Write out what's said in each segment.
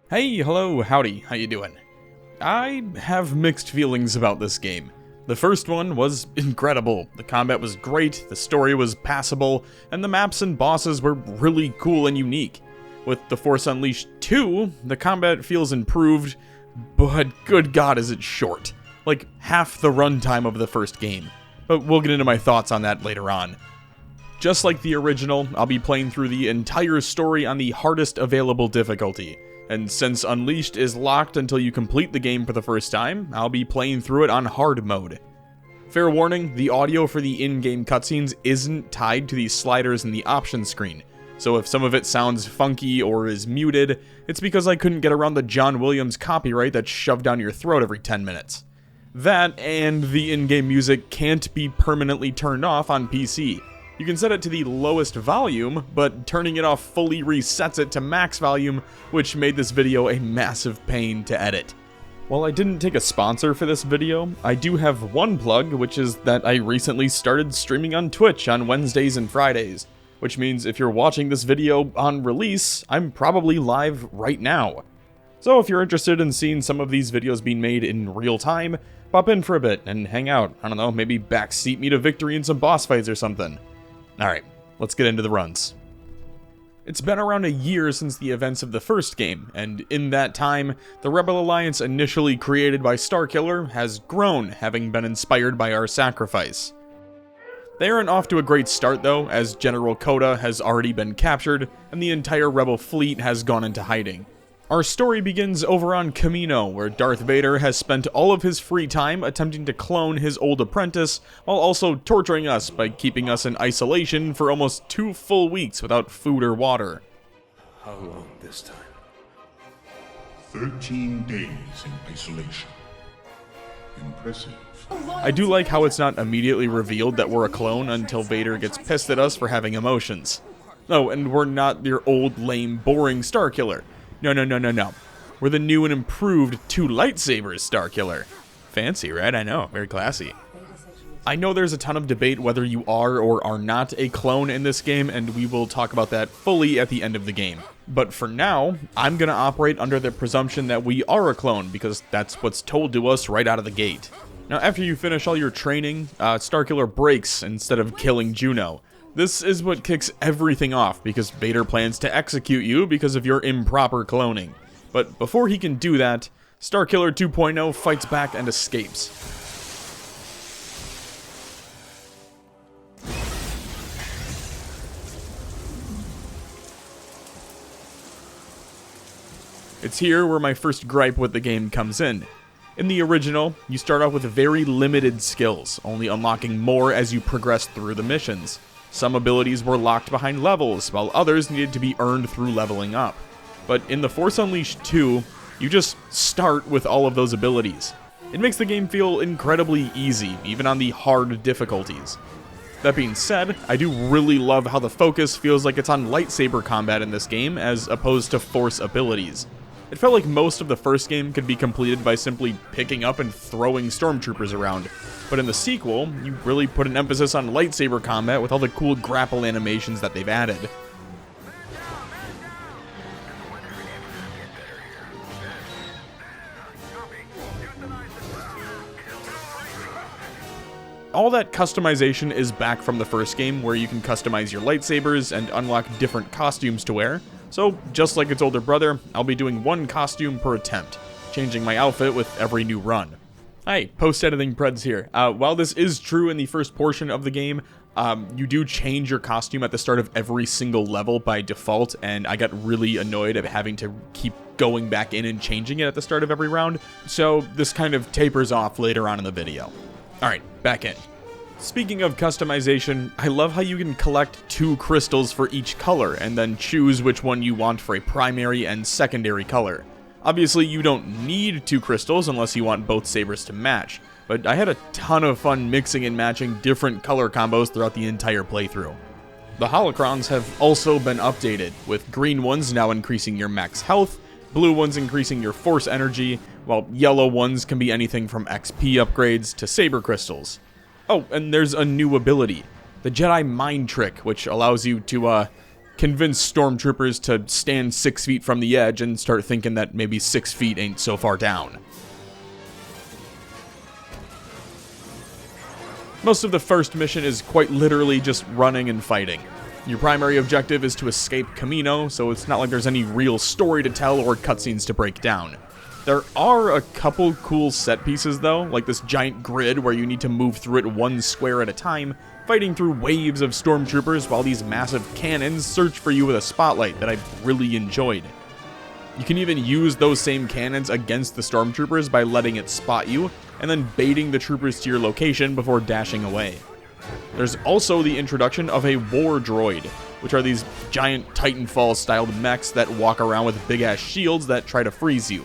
Hey, hello, howdy, how you doing? I have mixed feelings about this game. The first one was incredible, the combat was great, the story was passable, and the maps and bosses were really cool and unique. With The Force Unleashed 2, the combat feels improved, but good god is it short. Like half the runtime of the first game. But we'll get into my thoughts on that later on. Just like the original, I'll be playing through the entire story on the hardest available difficulty. And since Unleashed is locked until you complete the game for the first time, I'll be playing through it on hard mode. Fair warning, the audio for the in-game cutscenes isn't tied to the sliders in the options screen, so if some of it sounds funky or is muted, it's because I couldn't get around the John Williams copyright that's shoved down your throat every 10 minutes. That and the in-game music can't be permanently turned off on PC. You can set it to the lowest volume, but turning it off fully resets it to max volume, which made this video a massive pain to edit. While I didn't take a sponsor for this video, I do have one plug, which is that I recently started streaming on Twitch on Wednesdays and Fridays, which means if you're watching this video on release, I'm probably live right now. So if you're interested in seeing some of these videos being made in real time, pop in for a bit and hang out. I don't know, maybe backseat me to victory in some boss fights or something. Alright, let's get into the runs. It's been around a year since the events of the first game, and in that time, the Rebel Alliance initially created by Starkiller has grown, having been inspired by our sacrifice. They aren't off to a great start though, as General Kota has already been captured, and the entire Rebel fleet has gone into hiding. Our story begins over on Kamino, where Darth Vader has spent all of his free time attempting to clone his old apprentice, while also torturing us by keeping us in isolation for almost 2 full weeks without food or water. How long this time? 13 days in isolation. Impressive. I do like how it's not immediately revealed that we're a clone until Vader gets pissed at us for having emotions. Oh, and we're not your old, lame, boring Starkiller. No. We're the new and improved 2 lightsabers Starkiller. Fancy, right? I know. Very classy. I know there's a ton of debate whether you are or are not a clone in this game, and we will talk about that fully at the end of the game. But for now, I'm gonna operate under the presumption that we are a clone, because that's what's told to us right out of the gate. Now, after you finish all your training, Starkiller breaks instead of killing Juno. This is what kicks everything off, because Vader plans to execute you because of your improper cloning. But before he can do that, Starkiller 2.0 fights back and escapes. It's here where my first gripe with the game comes in. In the original, you start off with very limited skills, only unlocking more as you progress through the missions. Some abilities were locked behind levels, while others needed to be earned through leveling up. But in The Force Unleashed 2, you just start with all of those abilities. It makes the game feel incredibly easy, even on the hard difficulties. That being said, I do really love how the focus feels like it's on lightsaber combat in this game, as opposed to Force abilities. It felt like most of the first game could be completed by simply picking up and throwing stormtroopers around, but in the sequel, you really put an emphasis on lightsaber combat with all the cool grapple animations that they've added. All that customization is back from the first game, where you can customize your lightsabers and unlock different costumes to wear. So, just like its older brother, I'll be doing 1 costume per attempt, changing my outfit with every new run. Hi, post-editing Preds here. While this is true in the first portion of the game, you do change your costume at the start of every single level by default, and I got really annoyed at having to keep going back in and changing it at the start of every round, so this kind of tapers off later on in the video. Alright, back in. Speaking of customization, I love how you can collect 2 crystals for each color, and then choose which one you want for a primary and secondary color. Obviously, you don't need 2 crystals unless you want both sabers to match, but I had a ton of fun mixing and matching different color combos throughout the entire playthrough. The holocrons have also been updated, with green ones now increasing your max health, blue ones increasing your force energy, while yellow ones can be anything from XP upgrades to saber crystals. Oh, and there's a new ability, the Jedi Mind Trick, which allows you to, convince stormtroopers to stand 6 feet from the edge and start thinking that maybe 6 feet ain't so far down. Most of the first mission is quite literally just running and fighting. Your primary objective is to escape Kamino, so it's not like there's any real story to tell or cutscenes to break down. There are a couple cool set pieces though, like this giant grid where you need to move through it one square at a time, fighting through waves of stormtroopers while these massive cannons search for you with a spotlight that I really enjoyed. You can even use those same cannons against the stormtroopers by letting it spot you, and then baiting the troopers to your location before dashing away. There's also the introduction of a war droid, which are these giant Titanfall-styled mechs that walk around with big-ass shields that try to freeze you.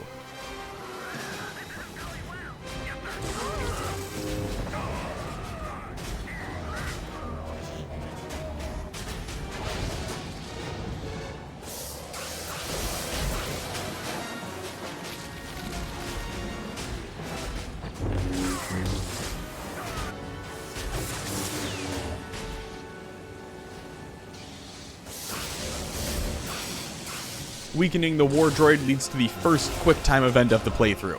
Weakening the war droid leads to the first quick-time event of the playthrough.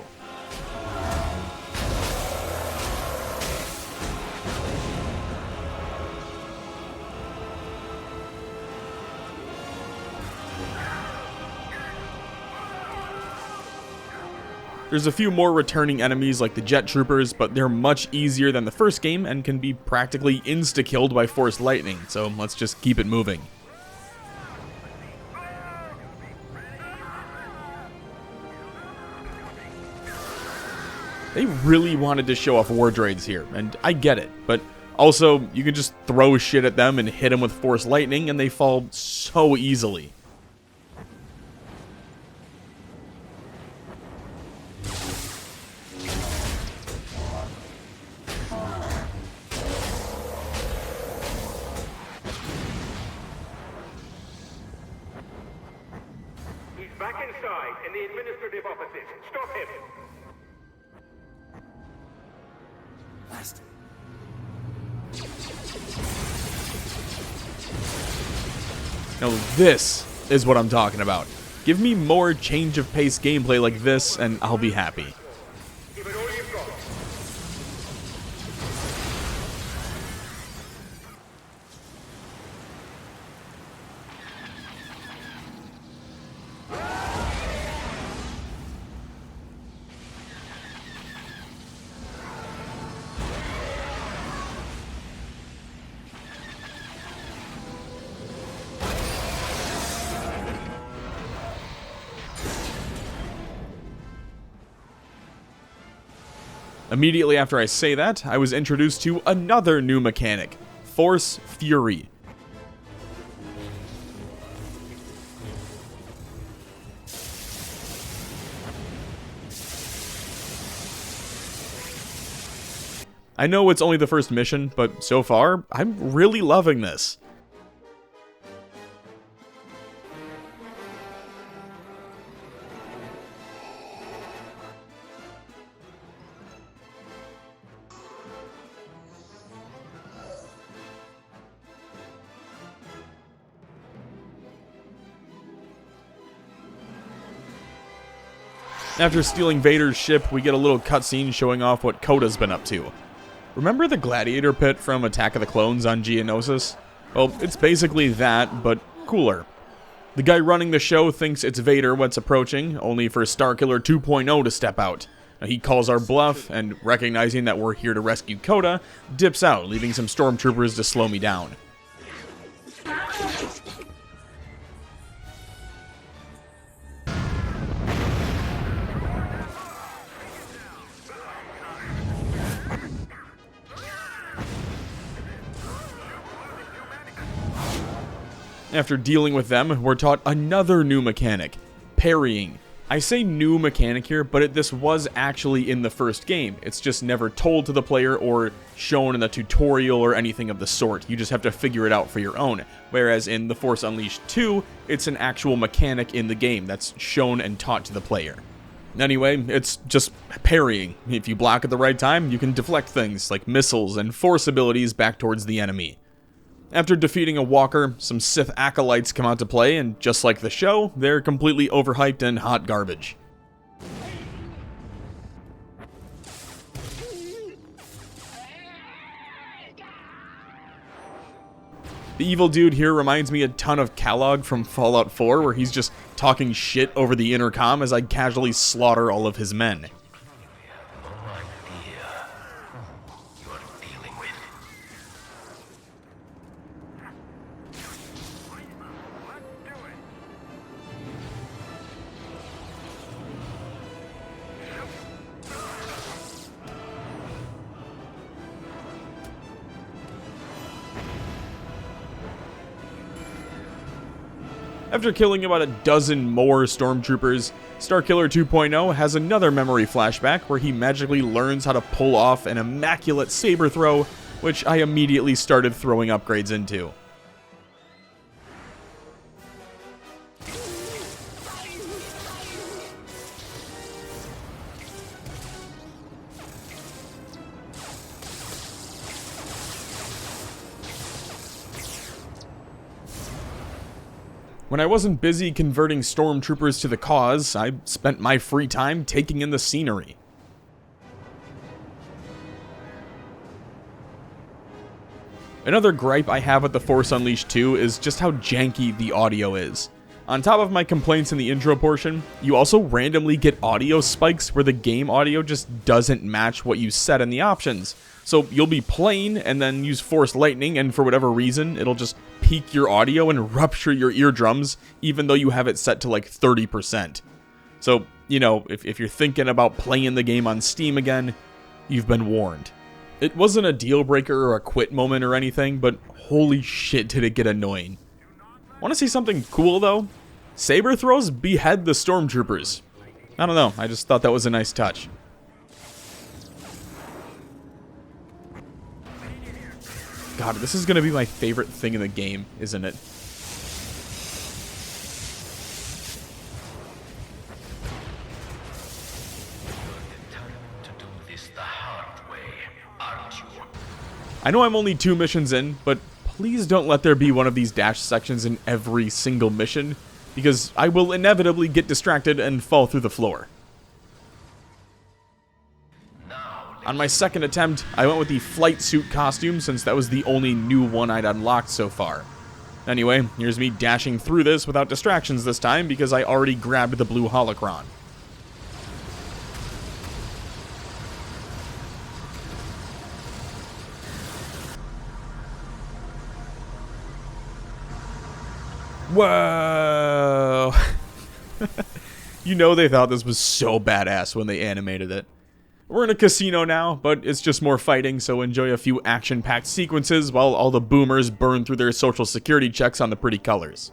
There's a few more returning enemies like the jet troopers, but they're much easier than the first game and can be practically insta-killed by force lightning, so let's just keep it moving. They really wanted to show off war droids here, and I get it, but also, you can just throw shit at them and hit them with force lightning and they fall so easily. He's back inside in the administrative offices. Stop him! Now this is what I'm talking about. Give me more change of pace gameplay like this and I'll be happy. Give it all you've got. Immediately after I say that, I was introduced to another new mechanic, Force Fury. I know it's only the first mission, but so far, I'm really loving this. After stealing Vader's ship, we get a little cutscene showing off what Kota's been up to. Remember the Gladiator pit from Attack of the Clones on Geonosis? Well, it's basically that, but cooler. The guy running the show thinks it's Vader what's approaching, only for Starkiller 2.0 to step out. Now, he calls our bluff, and recognizing that we're here to rescue Kota, dips out, leaving some stormtroopers to slow me down. After dealing with them, we're taught another new mechanic, parrying. I say new mechanic here, but this was actually in the first game. It's just never told to the player or shown in the tutorial or anything of the sort. You just have to figure it out for your own. Whereas in The Force Unleashed 2, it's an actual mechanic in the game that's shown and taught to the player. Anyway, it's just parrying. If you block at the right time, you can deflect things like missiles and force abilities back towards the enemy. After defeating a walker, some Sith acolytes come out to play, and just like the show, they're completely overhyped and hot garbage. The evil dude here reminds me a ton of Kellogg from Fallout 4, where he's just talking shit over the intercom as I casually slaughter all of his men. After killing about a dozen more stormtroopers, Starkiller 2.0 has another memory flashback where he magically learns how to pull off an immaculate saber throw, which I immediately started throwing upgrades into. When I wasn't busy converting stormtroopers to the cause, I spent my free time taking in the scenery. Another gripe I have with The Force Unleashed 2 is just how janky the audio is. On top of my complaints in the intro portion, you also randomly get audio spikes where the game audio just doesn't match what you set in the options. So you'll be playing and then use Force Lightning, and for whatever reason, it'll just peak your audio and rupture your eardrums, even though you have it set to like 30%. So, you know, if you're thinking about playing the game on Steam again, you've been warned. It wasn't a deal breaker or a quit moment or anything, but holy shit did it get annoying. Want to see something cool though? Saber throws behead the stormtroopers. I don't know, I just thought that was a nice touch. God, this is going to be my favorite thing in the game, isn't it? I know I'm only 2 missions in, but please don't let there be one of these dash sections in every single mission, because I will inevitably get distracted and fall through the floor. On my second attempt, I went with the flight suit costume since that was the only new one I'd unlocked so far. Anyway, here's me dashing through this without distractions this time because I already grabbed the blue holocron. Whoa! You know they thought this was so badass when they animated it. We're in a casino now, but it's just more fighting, so enjoy a few action-packed sequences while all the boomers burn through their social security checks on the pretty colors.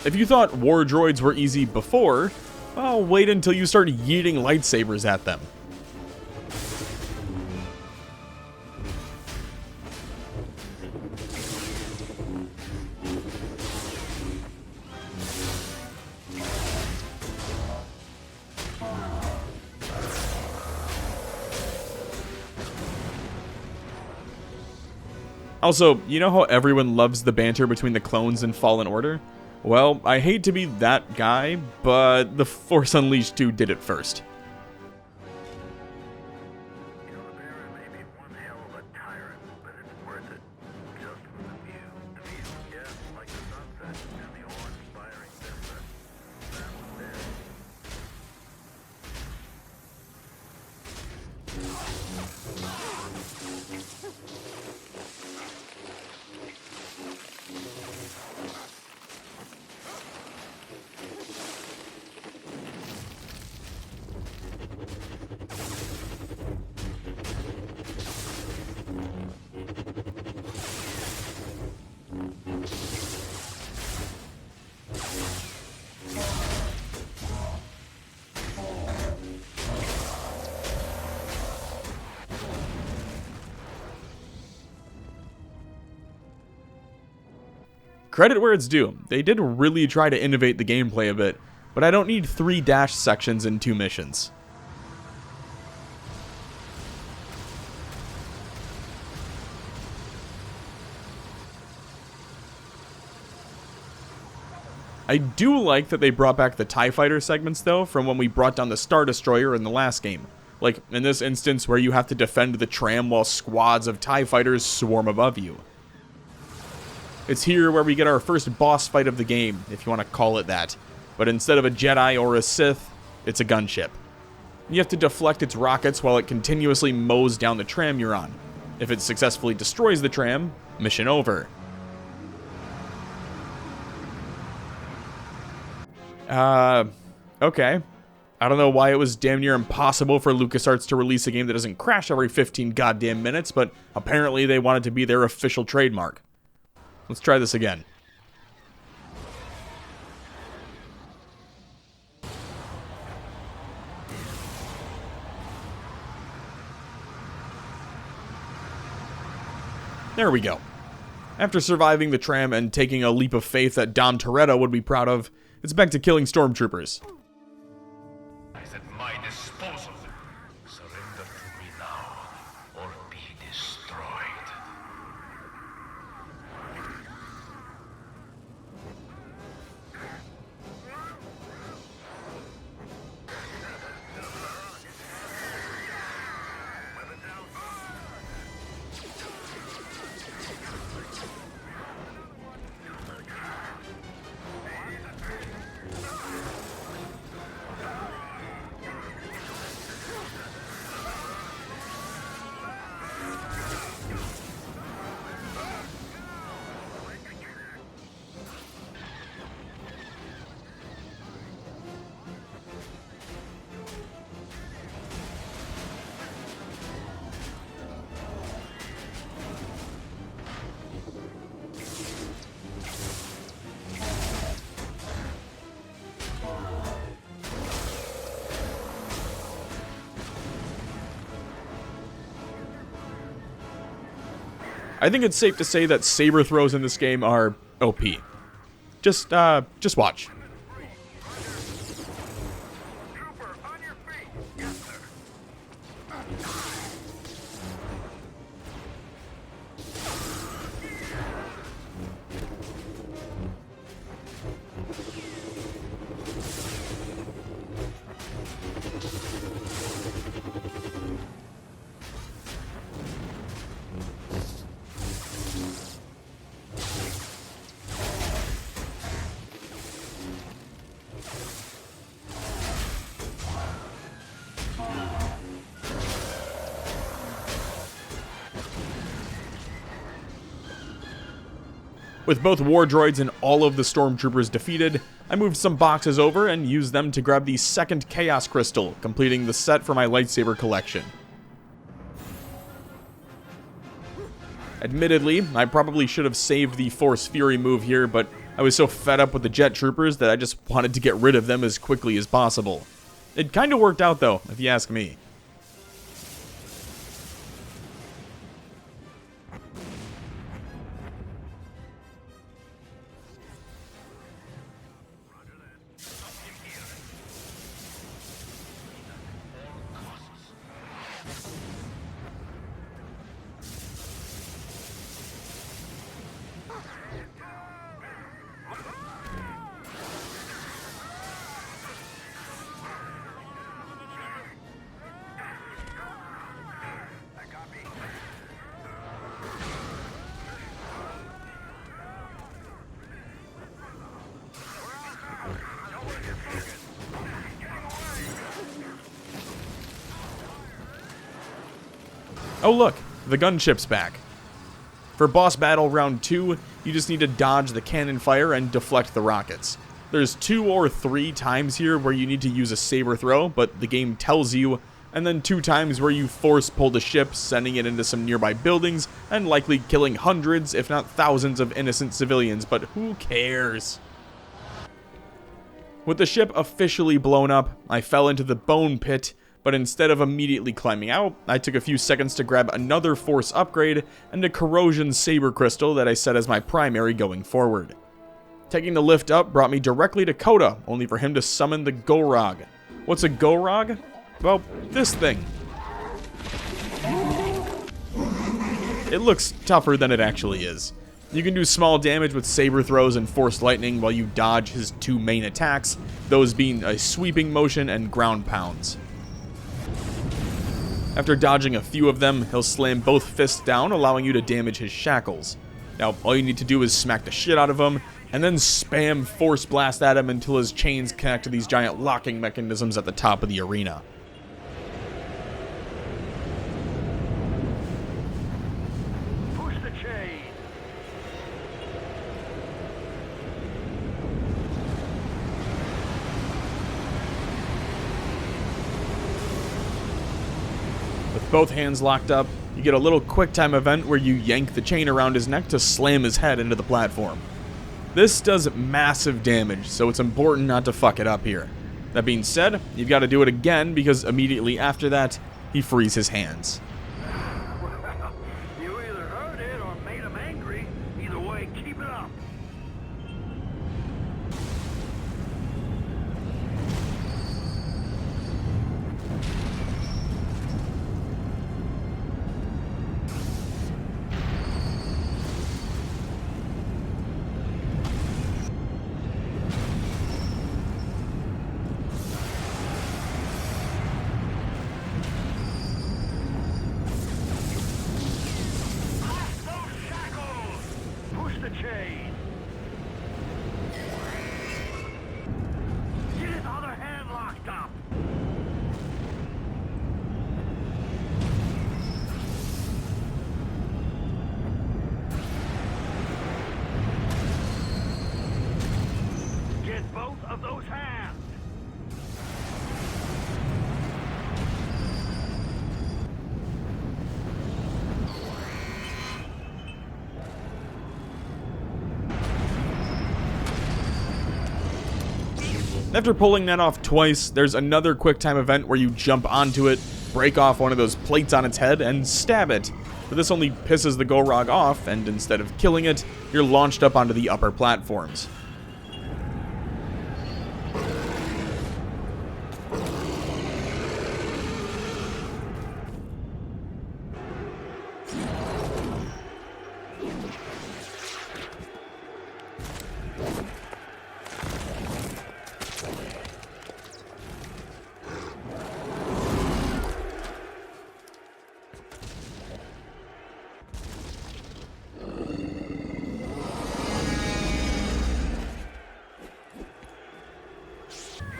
If you thought war droids were easy before, well, wait until you start yeeting lightsabers at them. Also, you know how everyone loves the banter between the clones and Fallen Order? Well, I hate to be that guy, but The Force Unleashed 2 did it first. Credit where it's due, they did really try to innovate the gameplay a bit, but I don't need 3 dash sections in 2 missions. I do like that they brought back the TIE Fighter segments, though, from when we brought down the Star Destroyer in the last game. Like, in this instance, where you have to defend the tram while squads of TIE Fighters swarm above you. It's here where we get our first boss fight of the game, if you want to call it that. But instead of a Jedi or a Sith, it's a gunship. You have to deflect its rockets while it continuously mows down the tram you're on. If it successfully destroys the tram, mission over. Okay. I don't know why it was damn near impossible for LucasArts to release a game that doesn't crash every 15 goddamn minutes, but apparently they wanted to be their official trademark. Let's try this again. There we go. After surviving the tram and taking a leap of faith that Dom Toretto would be proud of, it's back to killing stormtroopers. Is at my disposal. Surrender to me now, or be destroyed. I think it's safe to say that saber throws in this game are OP. Just watch. With both war droids and all of the stormtroopers defeated, I moved some boxes over and used them to grab the second Chaos Crystal, completing the set for my lightsaber collection. Admittedly, I probably should have saved the Force Fury move here, but I was so fed up with the jet troopers that I just wanted to get rid of them as quickly as possible. It kinda worked out though, if you ask me. Oh look, the gunship's back. For boss battle round 2, you just need to dodge the cannon fire and deflect the rockets. There's 2 or 3 times here where you need to use a saber throw, but the game tells you, and then 2 times where you force pull the ship, sending it into some nearby buildings, and likely killing hundreds, if not thousands of innocent civilians, but who cares? With the ship officially blown up, I fell into the bone pit, but instead of immediately climbing out, I took a few seconds to grab another force upgrade and a corrosion saber crystal that I set as my primary going forward. Taking the lift up brought me directly to Kota, only for him to summon the Gorog. What's a Gorog? Well, this thing. It looks tougher than it actually is. You can do small damage with saber throws and force lightning while you dodge his two main attacks, those being a sweeping motion and ground pounds. After dodging a few of them, he'll slam both fists down, allowing you to damage his shackles. Now, all you need to do is smack the shit out of him, and then spam force blast at him until his chains connect to these giant locking mechanisms at the top of the arena. Push the chain. With both hands locked up, you get a little quick-time event where you yank the chain around his neck to slam his head into the platform. This does massive damage, so it's important not to fuck it up here. That being said, you've got to do it again because immediately after that, he frees his hands. Well, you either hurt it or made him angry. Either way, keep it up. Get his other hand locked up. Get both of those hands. After pulling that off twice, there's another quick-time event where you jump onto it, break off one of those plates on its head, and stab it. But this only pisses the Gorog off, and instead of killing it, you're launched up onto the upper platforms.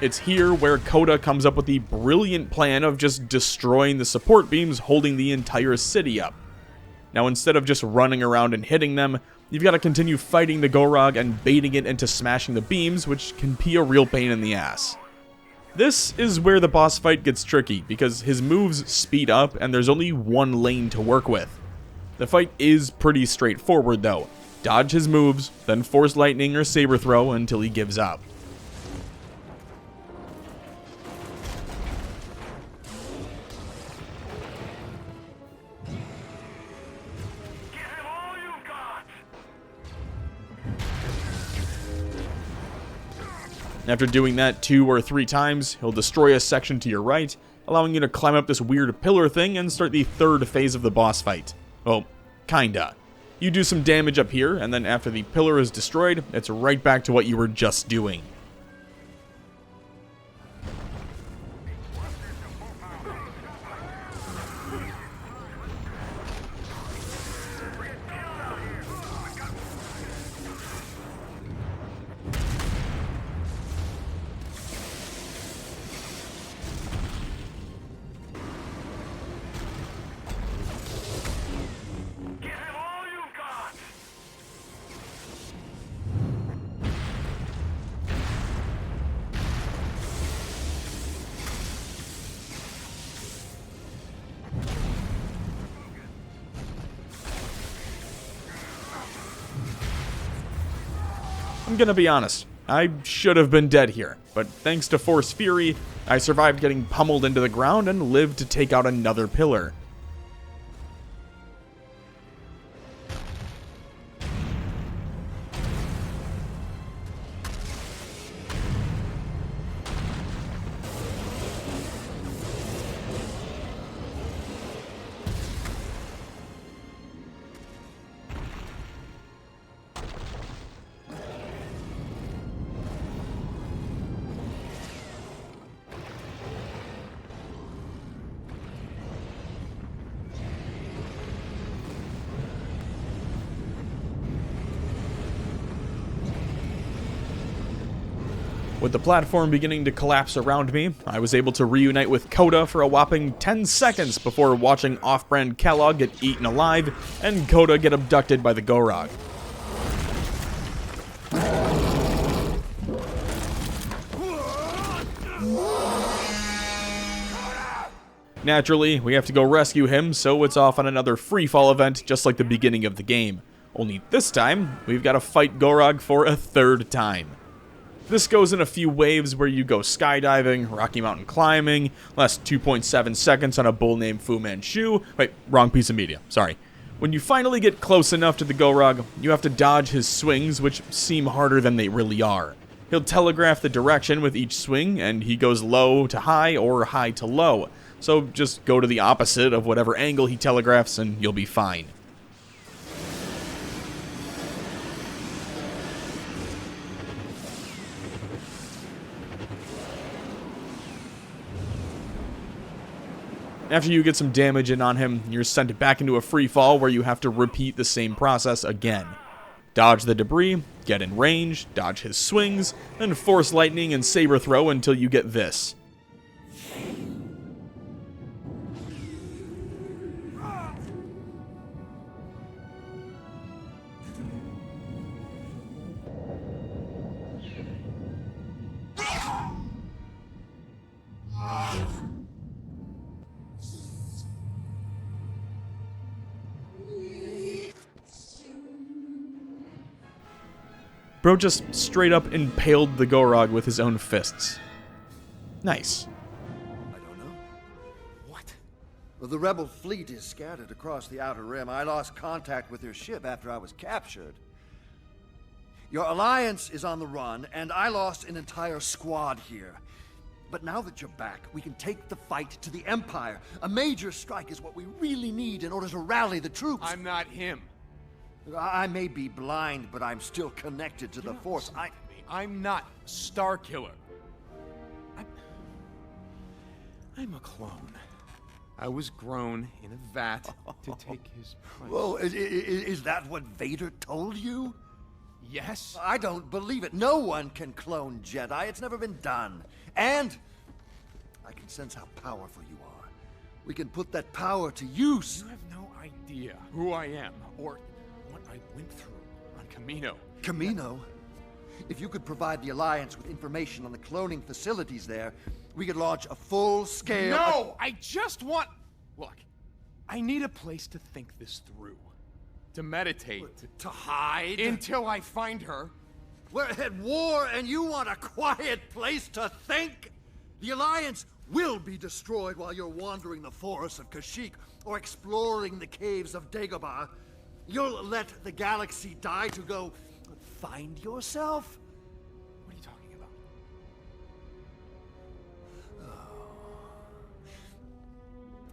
It's here where Kota comes up with the brilliant plan of just destroying the support beams holding the entire city up. Now, instead of just running around and hitting them, you've got to continue fighting the Gorog and baiting it into smashing the beams, which can be a real pain in the ass. This is where the boss fight gets tricky, because his moves speed up and there's only one lane to work with. The fight is pretty straightforward though. Dodge his moves, then force lightning or saber throw until he gives up. After doing that 2 or 3 times, he'll destroy a section to your right, allowing you to climb up this weird pillar thing and start the third phase of the boss fight. Well, kinda. You do some damage up here, and then after the pillar is destroyed, it's right back to what you were just doing. I'm gonna be honest, I should have been dead here, but thanks to Force Fury, I survived getting pummeled into the ground and lived to take out another pillar. With the platform beginning to collapse around me, I was able to reunite with Kota for a whopping 10 seconds before watching off-brand Kellogg get eaten alive and Kota get abducted by the Gorog. Naturally, we have to go rescue him, so it's off on another free-fall event just like the beginning of the game. Only this time, we've got to fight Gorog for a third time. This goes in a few waves where you go skydiving, Rocky Mountain climbing, lasts 2.7 seconds on a bull named Fu Manchu. Wait, wrong piece of media, sorry. When you finally get close enough to the Gorog, you have to dodge his swings, which seem harder than they really are. He'll telegraph the direction with each swing, and he goes low to high or high to low. So just go to the opposite of whatever angle he telegraphs and you'll be fine. After you get some damage in on him, you're sent back into a free fall where you have to repeat the same process again. Dodge the debris, get in range, dodge his swings, and force lightning and saber throw until you get this. Bro just straight up impaled the Gorog with his own fists. Nice. I don't know. What? Well, the rebel fleet is scattered across the Outer Rim. I lost contact with their ship after I was captured. Your alliance is on the run, and I lost an entire squad here. But now that you're back, we can take the fight to the Empire. A major strike is what we really need in order to rally the troops. I'm not him. I may be blind, but I'm still connected to the Force. I'm not Starkiller. I'm a clone. I was grown in a vat to take his place. Whoa, is that what Vader told you? Yes? I don't believe it. No one can clone Jedi. It's never been done. And I can sense how powerful you are. We can put that power to use. You have no idea who I am or what I went through on Kamino. Kamino? If you could provide the Alliance with information on the cloning facilities there, we could launch a full-scale... No! I just want... Look, I need a place to think this through. To meditate. To hide? Until I find her. We're at war and you want a quiet place to think? The Alliance will be destroyed while you're wandering the forests of Kashyyyk or exploring the caves of Dagobah. You'll let the galaxy die to go find yourself? What are you talking about?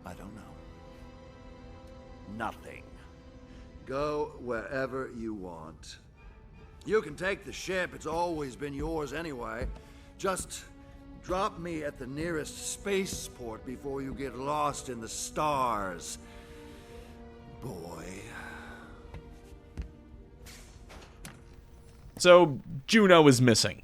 I don't know. Nothing. Go wherever you want. You can take the ship, it's always been yours anyway. Just drop me at the nearest spaceport before you get lost in the stars, boy. So, Juno is missing,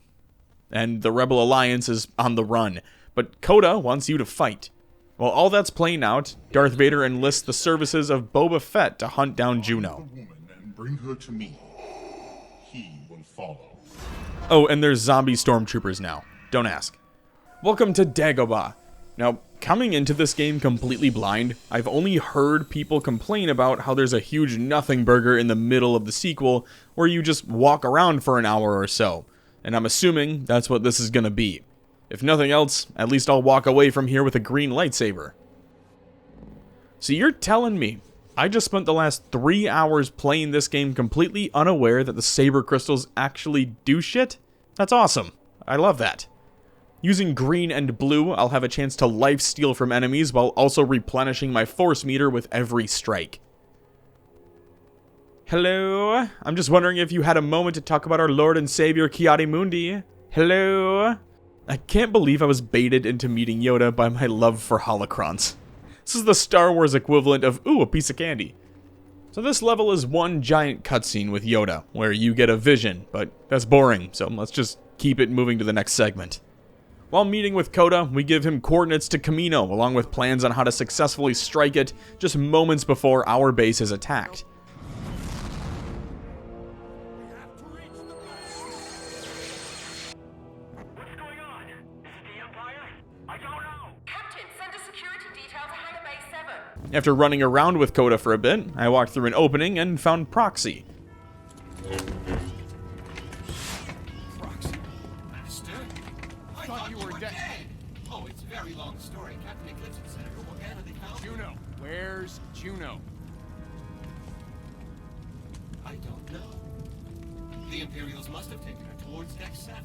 and the Rebel Alliance is on the run, but Kota wants you to fight. While all that's playing out, Darth Vader enlists the services of Boba Fett to hunt down Juno. The woman and bring her to me. He will follow. Oh, and there's zombie stormtroopers now. Don't ask. Welcome to Dagobah. Now, coming into this game completely blind, I've only heard people complain about how there's a huge nothing burger in the middle of the sequel where you just walk around for an hour or so, and I'm assuming that's what this is gonna be. If nothing else, at least I'll walk away from here with a green lightsaber. So you're telling me I just spent the last 3 hours playing this game completely unaware that the saber crystals actually do shit? That's awesome. I love that. Using green and blue, I'll have a chance to lifesteal from enemies while also replenishing my force meter with every strike. Hello? I'm just wondering if you had a moment to talk about our Lord and Savior Ki-Adi-Mundi. Hello? I can't believe I was baited into meeting Yoda by my love for holocrons. This is the Star Wars equivalent of, ooh, a piece of candy. So this level is one giant cutscene with Yoda, where you get a vision, but that's boring, so let's just keep it moving to the next segment. While meeting with Kota, we give him coordinates to Kamino, along with plans on how to successfully strike it just moments before our base is attacked. What's going on? Is it the Empire? I don't know. Captain, send a security detail to Hangar Bay 7. After running around with Kota for a bit, I walked through an opening and found Proxy. Proxy. Master? I thought you were dead. Oh, it's a very long story. Captain Eclipse and Senator Organa, they found Juno. Where's Juno? I don't know. The Imperials must have taken her towards Deck 7.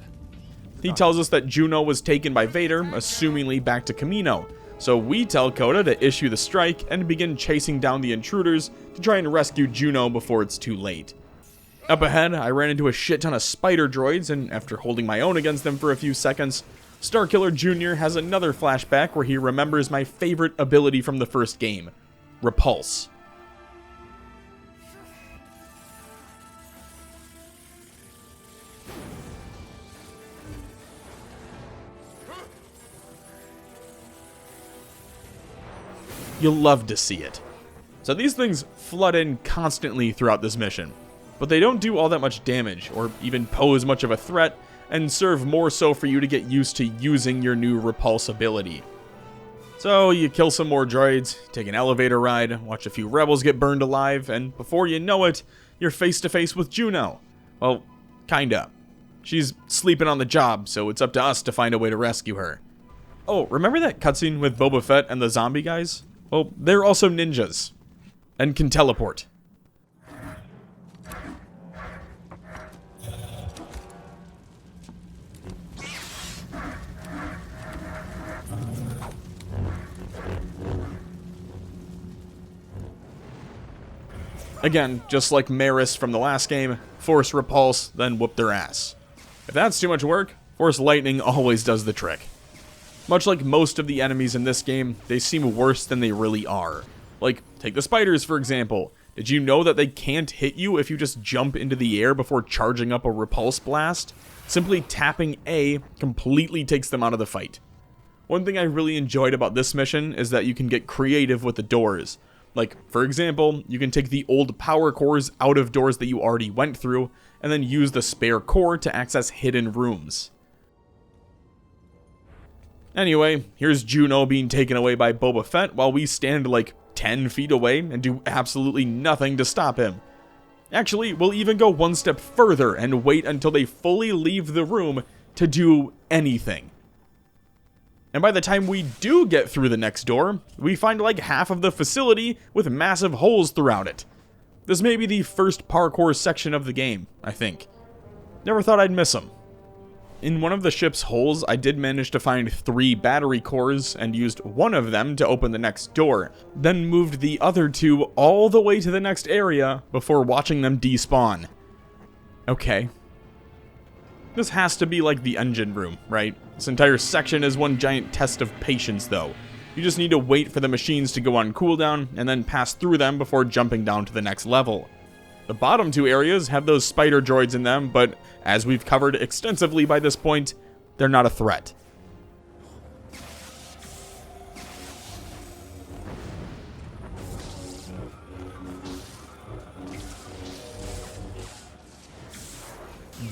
He tells us that Juno was taken by Vader, assumingly back to Kamino. So we tell Kota to issue the strike and begin chasing down the intruders to try and rescue Juno before it's too late. Up ahead, I ran into a shit ton of spider droids, and after holding my own against them for a few seconds, Starkiller Jr. has another flashback where he remembers my favorite ability from the first game, Repulse. You'll love to see it. So these things flood in constantly throughout this mission, but they don't do all that much damage, or even pose much of a threat, and serve more so for you to get used to using your new Repulse ability. So you kill some more droids, take an elevator ride, watch a few rebels get burned alive, and before you know it, you're face to face with Juno. Well, kinda. She's sleeping on the job, so it's up to us to find a way to rescue her. Oh, remember that cutscene with Boba Fett and the zombie guys? Well, they're also ninjas, and can teleport. Again, just like Maris from the last game, Force Repulse, then whoop their ass. If that's too much work, Force Lightning always does the trick. Much like most of the enemies in this game, they seem worse than they really are. Like, take the spiders for example. Did you know that they can't hit you if you just jump into the air before charging up a repulse blast? Simply tapping A completely takes them out of the fight. One thing I really enjoyed about this mission is that you can get creative with the doors. Like, for example, you can take the old power cores out of doors that you already went through, and then use the spare core to access hidden rooms. Anyway, here's Juno being taken away by Boba Fett while we stand like 10 feet away and do absolutely nothing to stop him. Actually, we'll even go one step further and wait until they fully leave the room to do anything. And by the time we do get through the next door, we find like half of the facility with massive holes throughout it. This may be the first parkour section of the game, I think. Never thought I'd miss them. In one of the ship's holes, I did manage to find 3 battery cores and used one of them to open the next door, then moved the other 2 all the way to the next area before watching them despawn. Okay. This has to be like the engine room, right? This entire section is one giant test of patience, though. You just need to wait for the machines to go on cooldown and then pass through them before jumping down to the next level. The bottom 2 areas have those spider droids in them, but as we've covered extensively by this point, they're not a threat.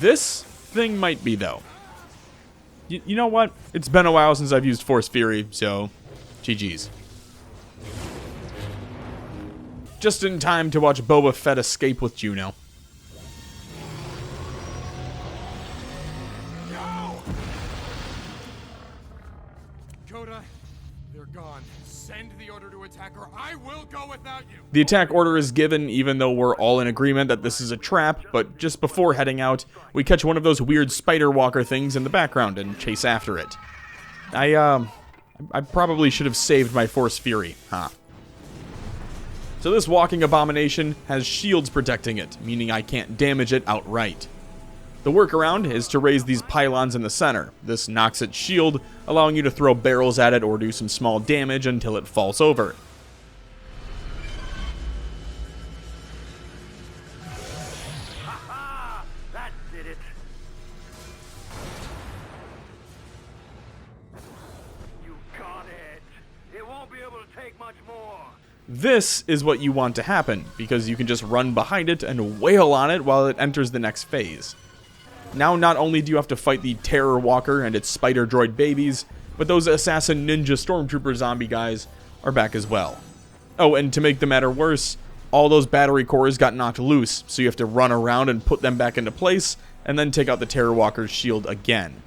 This thing might be, though. You know what? It's been a while since I've used Force Fury, so GG's. Just in time to watch Boba Fett escape with Juno. No! Kota, they're gone. Send the order to attack or I will go without you. The attack order is given even though we're all in agreement that this is a trap, but just before heading out, we catch one of those weird spider walker things in the background and chase after it. I probably should have saved my Force Fury, huh? So this walking abomination has shields protecting it, meaning I can't damage it outright. The workaround is to raise these pylons in the center. This knocks its shield, allowing you to throw barrels at it or do some small damage until it falls over. This is what you want to happen, because you can just run behind it and wail on it while it enters the next phase. Now not only do you have to fight the Terror Walker and its spider droid babies, but those assassin ninja stormtrooper zombie guys are back as well. Oh, and to make the matter worse, all those battery cores got knocked loose, so you have to run around and put them back into place, and then take out the Terror Walker's shield again.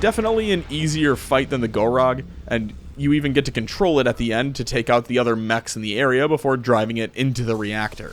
Definitely an easier fight than the Gorog, and you even get to control it at the end to take out the other mechs in the area before driving it into the reactor.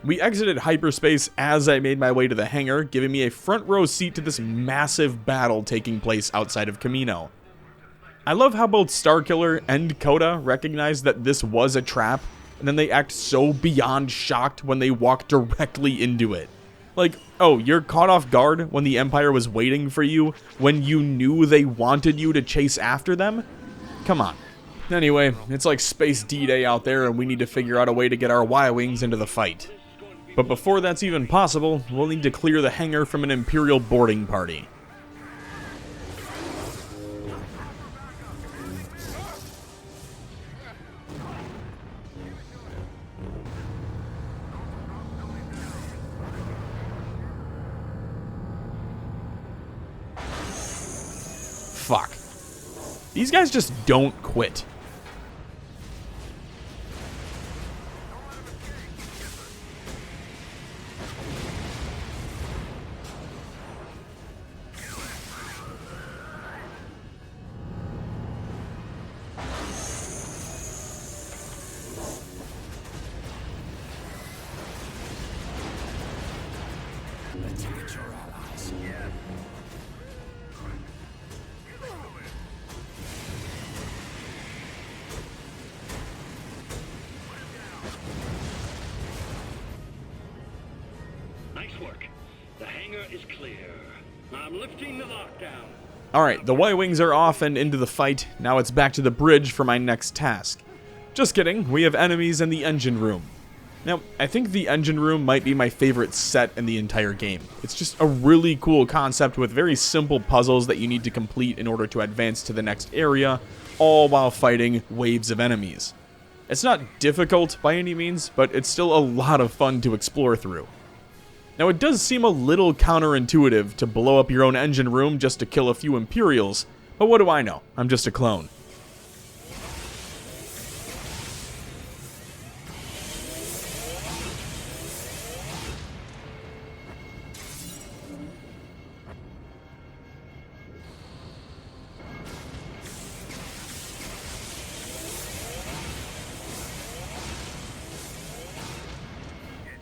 We exited hyperspace as I made my way to the hangar, giving me a front row seat to this massive battle taking place outside of Kamino. I love how both Starkiller and Kota recognized that this was a trap, and then they act so beyond shocked when they walk directly into it. Like, oh, you're caught off guard when the Empire was waiting for you, when you knew they wanted you to chase after them? Come on. Anyway, it's like Space D-Day out there, and we need to figure out a way to get our Y-Wings into the fight. But before that's even possible, we'll need to clear the hangar from an Imperial boarding party. Fuck. These guys just don't quit. Nice work. The hangar is clear. I'm lifting the lockdown. Alright, the Y-Wings are off and into the fight. Now it's back to the bridge for my next task. Just kidding, we have enemies in the engine room. Now, I think the engine room might be my favorite set in the entire game. It's just a really cool concept with very simple puzzles that you need to complete in order to advance to the next area, all while fighting waves of enemies. It's not difficult by any means, but it's still a lot of fun to explore through. Now, it does seem a little counterintuitive to blow up your own engine room just to kill a few Imperials, but what do I know? I'm just a clone.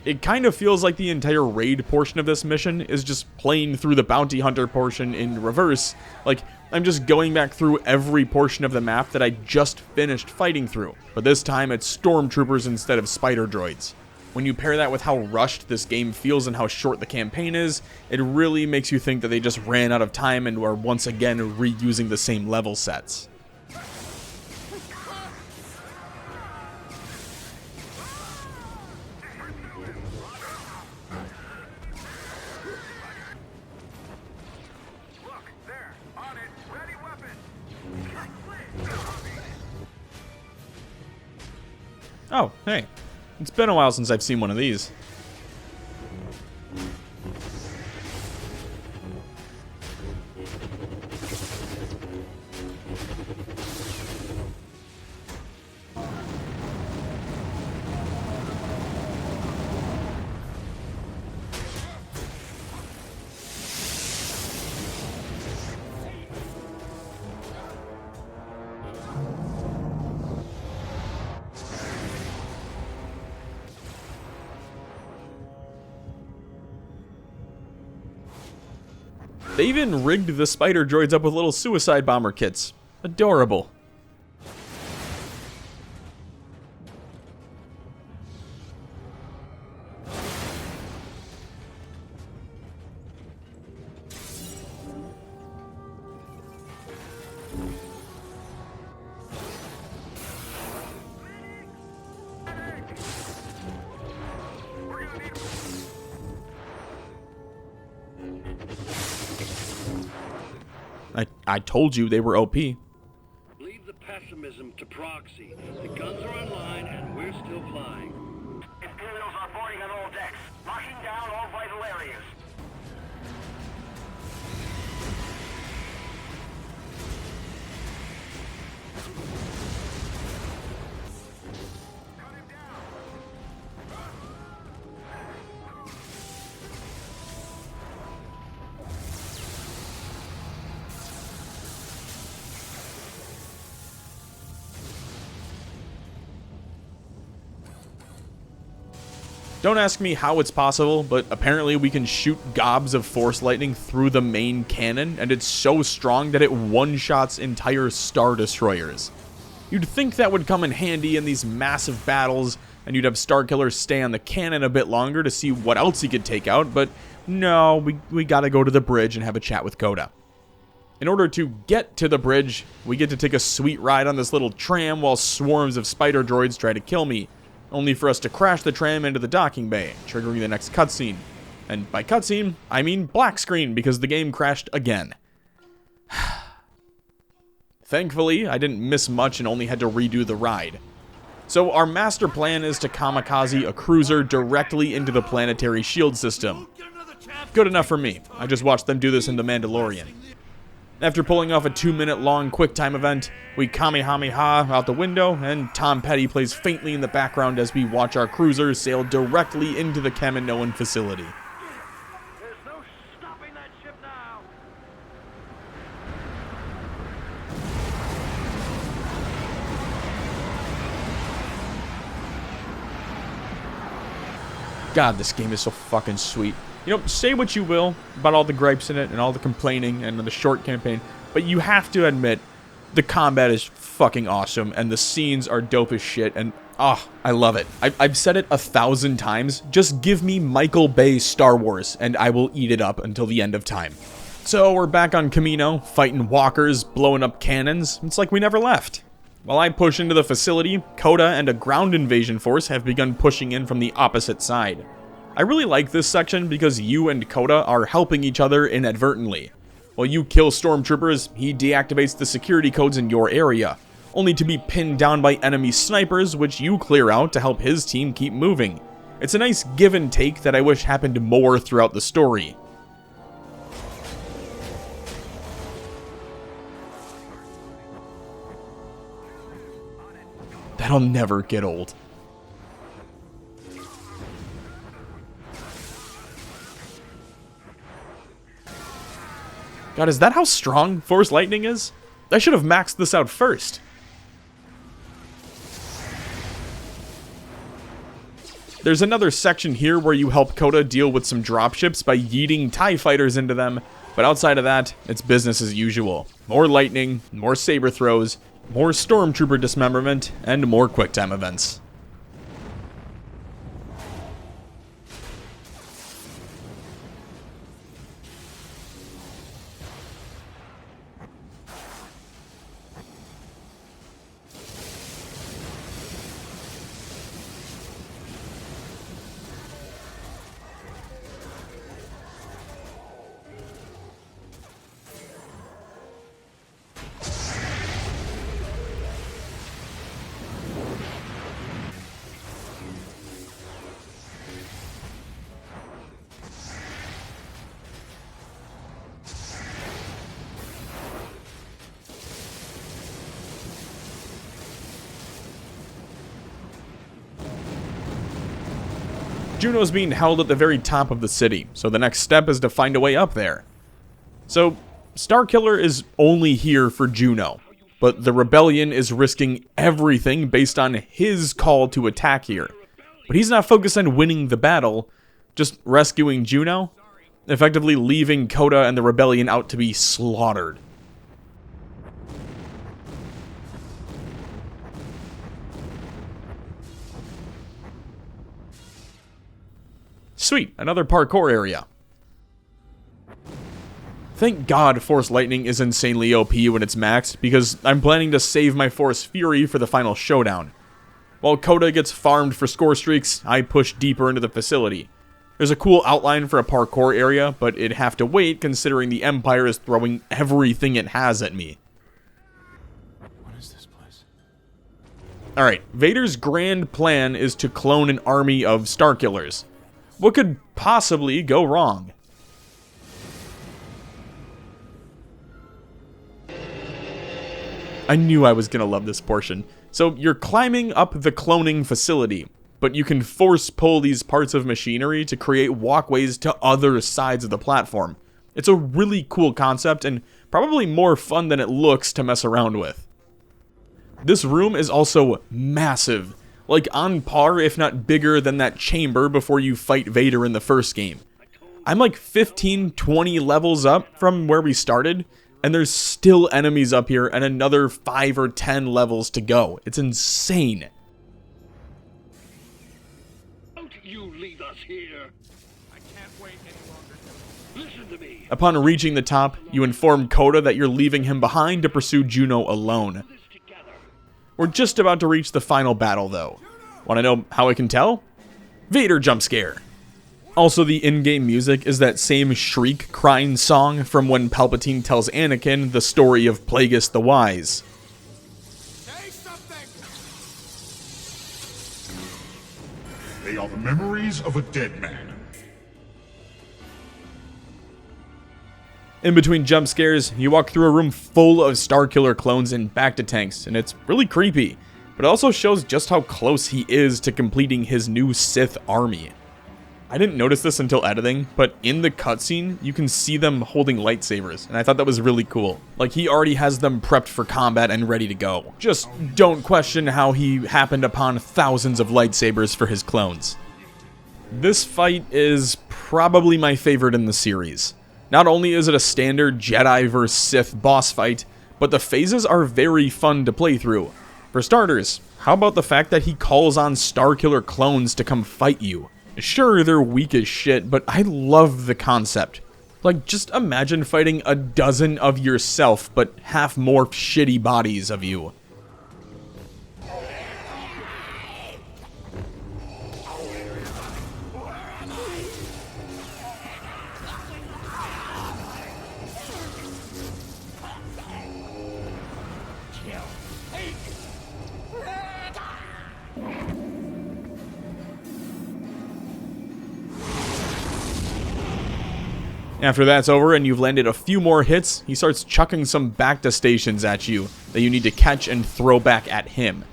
It kind of feels like the entire raid portion of this mission is just playing through the bounty hunter portion in reverse. Like, I'm just going back through every portion of the map that I just finished fighting through, but this time it's stormtroopers instead of spider droids. When you pair that with how rushed this game feels and how short the campaign is, it really makes you think that they just ran out of time and are once again reusing the same level sets. Oh, hey. It's been a while since I've seen one of these. They even rigged the spider droids up with little suicide bomber kits. Adorable. I told you they were OP. Leave the pessimism to proxy. The guns are online and we're still flying. Imperials are boarding on all decks, locking down all vital areas. Don't ask me how it's possible, but apparently we can shoot gobs of force lightning through the main cannon, and it's so strong that it one-shots entire Star Destroyers. You'd think that would come in handy in these massive battles, and you'd have Starkiller stay on the cannon a bit longer to see what else he could take out, but no, we gotta go to the bridge and have a chat with Kota. In order to get to the bridge, we get to take a sweet ride on this little tram while swarms of spider droids try to kill me, only for us to crash the tram into the docking bay, triggering the next cutscene. And by cutscene, I mean black screen, because the game crashed again. Thankfully, I didn't miss much and only had to redo the ride. So our master plan is to kamikaze a cruiser directly into the planetary shield system. Good enough for me. I just watched them do this in The Mandalorian. After pulling off a 2-minute long QuickTime event, we Kamehameha out the window, and Tom Petty plays faintly in the background as we watch our cruiser sail directly into the Kaminoan facility. There's no stopping that ship now. God, this game is so fucking sweet. You know, say what you will about all the gripes in it and all the complaining and the short campaign, but you have to admit the combat is fucking awesome and the scenes are dope as shit, and I love it. I've said it 1,000 times. Just give me Michael Bay's Star Wars and I will eat it up until the end of time. So we're back on Kamino, fighting walkers, blowing up cannons. It's like we never left. While I push into the facility, Kota and a ground invasion force have begun pushing in from the opposite side. I really like this section because you and Kota are helping each other inadvertently. While you kill stormtroopers, he deactivates the security codes in your area, only to be pinned down by enemy snipers, which you clear out to help his team keep moving. It's a nice give and take that I wish happened more throughout the story. That'll never get old. God, is that how strong Force Lightning is? I should have maxed this out first. There's another section here where you help Kota deal with some dropships by yeeting TIE fighters into them, but outside of that, it's business as usual. More lightning, more saber throws, more stormtrooper dismemberment, and more QuickTime events. Juno's being held at the very top of the city, so the next step is to find a way up there. So, Starkiller is only here for Juno, but the rebellion is risking everything based on his call to attack here. But he's not focused on winning the battle, just rescuing Juno, effectively leaving Kota and the rebellion out to be slaughtered. Sweet, another parkour area. Thank God Force Lightning is insanely OP when it's maxed, because I'm planning to save my Force Fury for the final showdown. While Kota gets farmed for score streaks, I push deeper into the facility. There's a cool outline for a parkour area, but it'd have to wait considering the Empire is throwing everything it has at me. What is this place? Alright, Vader's grand plan is to clone an army of Starkillers. What could possibly go wrong? I knew I was gonna love this portion. So you're climbing up the cloning facility, but you can force pull these parts of machinery to create walkways to other sides of the platform. It's a really cool concept and probably more fun than it looks to mess around with. This room is also massive, like on par if not bigger than that chamber before you fight Vader in the first game. I'm like 15-20 levels up from where we started, and there's still enemies up here and another 5 or 10 levels to go. It's insane. Don't you leave us here. I can't wait any longer. Listen to me. Upon reaching the top, you inform Kota that you're leaving him behind to pursue Juno alone. This together. We're just about to reach the final battle, though. Want to know how I can tell? Vader jump scare. Also, the in-game music is that same shriek crying song from when Palpatine tells Anakin the story of Plagueis the Wise. Say something! They are the memories of a dead man. In between jump scares, you walk through a room full of Starkiller clones and Bacta tanks, and it's really creepy, but it also shows just how close he is to completing his new Sith army. I didn't notice this until editing, but in the cutscene, you can see them holding lightsabers, and I thought that was really cool. Like, he already has them prepped for combat and ready to go. Just don't question how he happened upon thousands of lightsabers for his clones. This fight is probably my favorite in the series. Not only is it a standard Jedi vs Sith boss fight, but the phases are very fun to play through. For starters, how about the fact that he calls on Starkiller clones to come fight you? Sure, they're weak as shit, but I love the concept. Like, just imagine fighting a dozen of yourself, but half more shitty bodies of you. After that's over and you've landed a few more hits, he starts chucking some Bacta stations at you that you need to catch and throw back at him.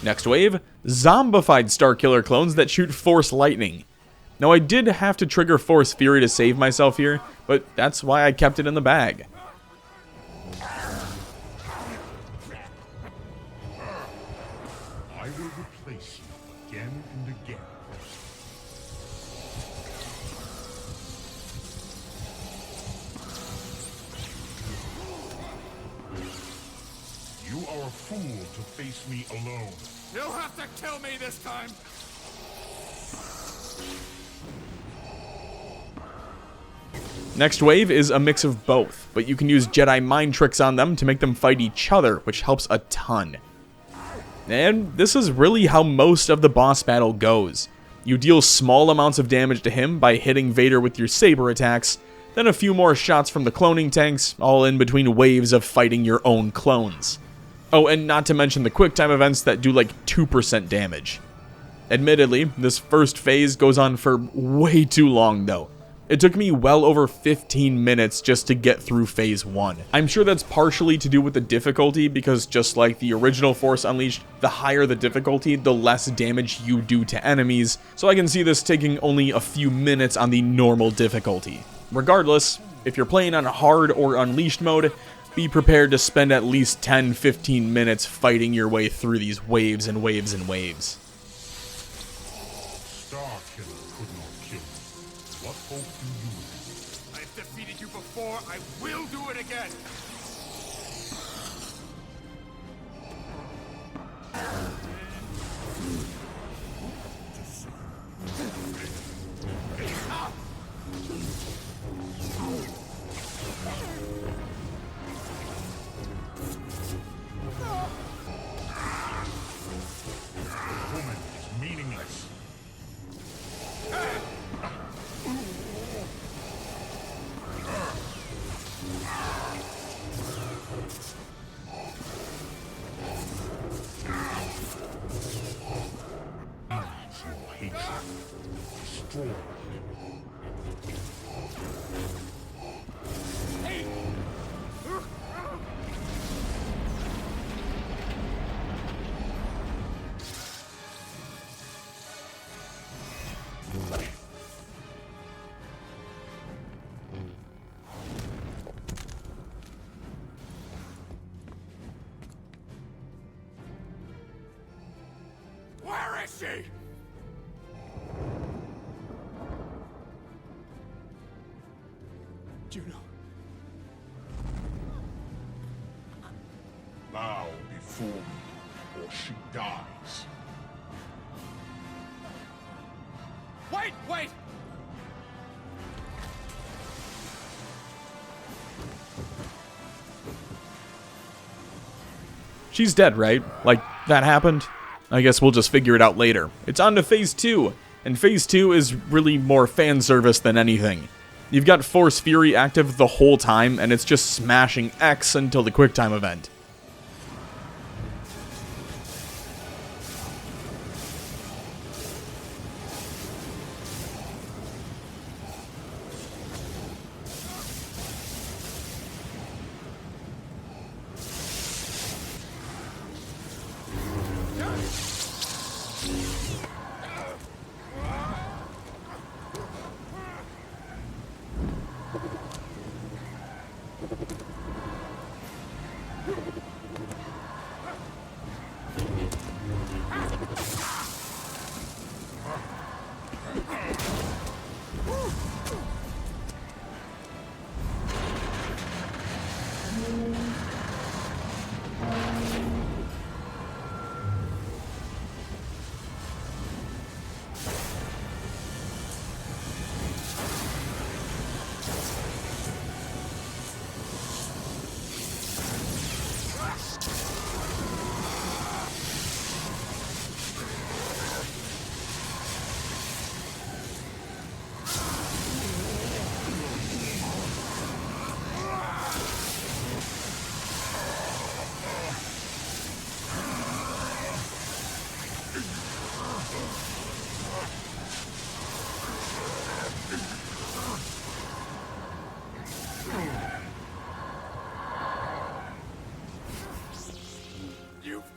Next wave, zombified Starkiller clones that shoot Force Lightning. Now I did have to trigger Force Fury to save myself here, but that's why I kept it in the bag. I will replace you again and again. You are a fool to face me alone. You'll have to kill me this time! Next wave is a mix of both, but you can use Jedi mind tricks on them to make them fight each other, which helps a ton. And this is really how most of the boss battle goes. You deal small amounts of damage to him by hitting Vader with your saber attacks, then a few more shots from the cloning tanks, all in between waves of fighting your own clones. Oh, and not to mention the quick-time events that do like 2% damage. Admittedly, this first phase goes on for way too long though. It took me well over 15 minutes just to get through phase 1. I'm sure that's partially to do with the difficulty, because just like the original Force Unleashed, the higher the difficulty, the less damage you do to enemies, so I can see this taking only a few minutes on the normal difficulty. Regardless, if you're playing on hard or Unleashed mode, be prepared to spend at least 10-15 minutes fighting your way through these waves and waves and waves. What hope do you have? I've defeated you before, I will do it again! Woman is meaningless. Where is she? Juno. Bow before me, or she dies. Wait! She's dead, right? Like, that happened? I guess we'll just figure it out later. It's on to phase 2, and phase 2 is really more fan service than anything. You've got Force Fury active the whole time, and it's just smashing X until the QuickTime event.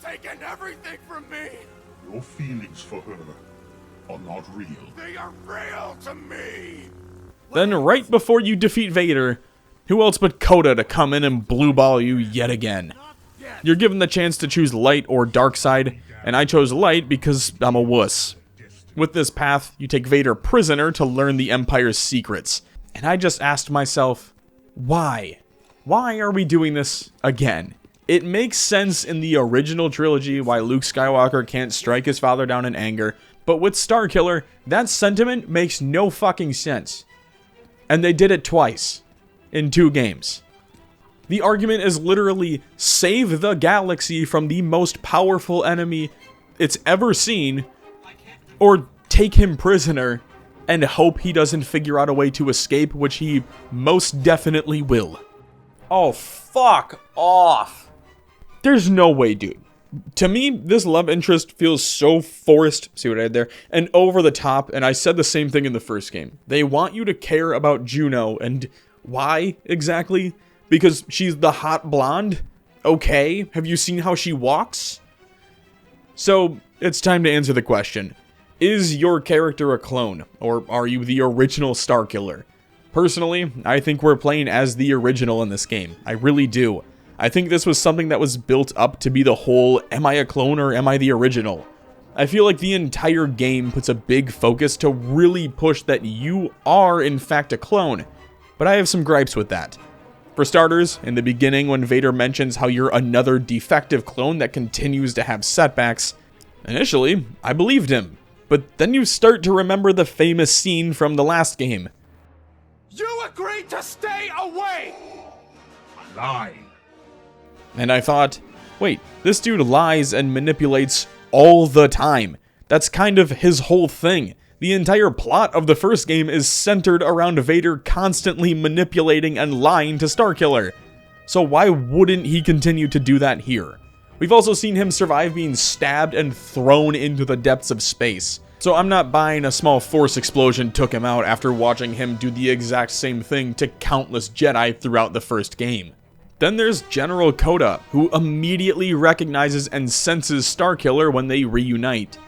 Taken everything from me! Your feelings for her are not real. They are real to me! Then right before you defeat Vader, who else but Kota to come in and blue ball you yet again? You're given the chance to choose light or dark side, and I chose light because I'm a wuss. With this path, you take Vader prisoner to learn the Empire's secrets. And I just asked myself, why? Why are we doing this again? It makes sense in the original trilogy why Luke Skywalker can't strike his father down in anger, but with Starkiller, that sentiment makes no fucking sense. And they did it twice, in 2 games. The argument is literally, save the galaxy from the most powerful enemy it's ever seen, or take him prisoner, and hope he doesn't figure out a way to escape, which he most definitely will. Oh, fuck off. There's no way, dude. To me, this love interest feels so forced, see what I did there, and over the top, and I said the same thing in the first game. They want you to care about Juno, and why exactly? Because she's the hot blonde? Okay, have you seen how she walks? So, it's time to answer the question. Is your character a clone, or are you the original Starkiller? Personally, I think we're playing as the original in this game. I really do. I think this was something that was built up to be the whole, am I a clone or am I the original? I feel like the entire game puts a big focus to really push that you are in fact a clone, but I have some gripes with that. For starters, in the beginning when Vader mentions how you're another defective clone that continues to have setbacks, initially, I believed him, but then you start to remember the famous scene from the last game. You agreed to stay away! Lie. And I thought, wait, this dude lies and manipulates all the time. That's kind of his whole thing. The entire plot of the first game is centered around Vader constantly manipulating and lying to Starkiller. So why wouldn't he continue to do that here? We've also seen him survive being stabbed and thrown into the depths of space. So I'm not buying a small force explosion took him out after watching him do the exact same thing to countless Jedi throughout the first game. Then there's General Kota, who immediately recognizes and senses Starkiller when they reunite.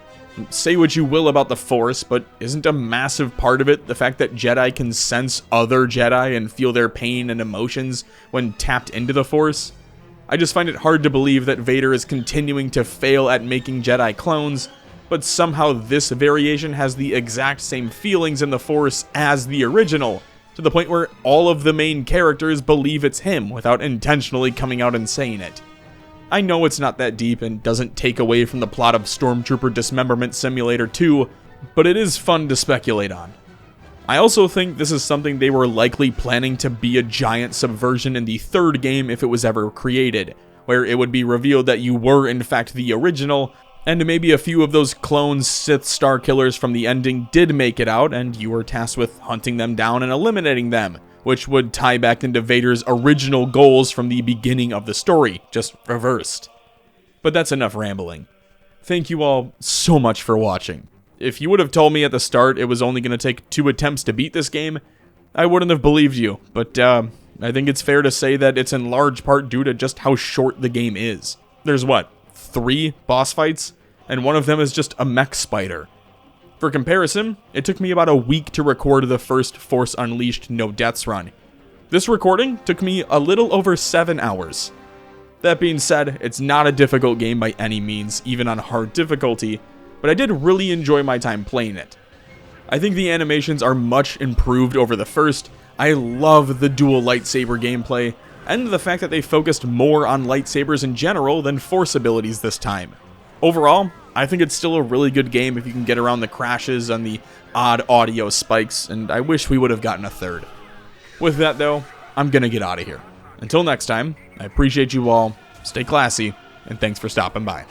Say what you will about the Force, but isn't a massive part of it the fact that Jedi can sense other Jedi and feel their pain and emotions when tapped into the Force? I just find it hard to believe that Vader is continuing to fail at making Jedi clones, but somehow this variation has the exact same feelings in the Force as the original, to the point where all of the main characters believe it's him without intentionally coming out and saying it. I know it's not that deep and doesn't take away from the plot of Stormtrooper Dismemberment Simulator 2, but it is fun to speculate on. I also think this is something they were likely planning to be a giant subversion in the third game if it was ever created, where it would be revealed that you were in fact the original, and maybe a few of those clone Sith Starkillers from the ending did make it out, and you were tasked with hunting them down and eliminating them, which would tie back into Vader's original goals from the beginning of the story, just reversed. But that's enough rambling. Thank you all so much for watching. If you would have told me at the start it was only going to take 2 attempts to beat this game, I wouldn't have believed you, but I think it's fair to say that it's in large part due to just how short the game is. There's what, 3 boss fights? And one of them is just a mech spider. For comparison, it took me about a week to record the first Force Unleashed No Deaths run. This recording took me a little over 7 hours. That being said, it's not a difficult game by any means, even on hard difficulty, but I did really enjoy my time playing it. I think the animations are much improved over the first. I love the dual lightsaber gameplay, and the fact that they focused more on lightsabers in general than Force abilities this time. Overall, I think it's still a really good game if you can get around the crashes and the odd audio spikes, and I wish we would have gotten a third. With that though, I'm gonna get out of here. Until next time, I appreciate you all, stay classy, and thanks for stopping by.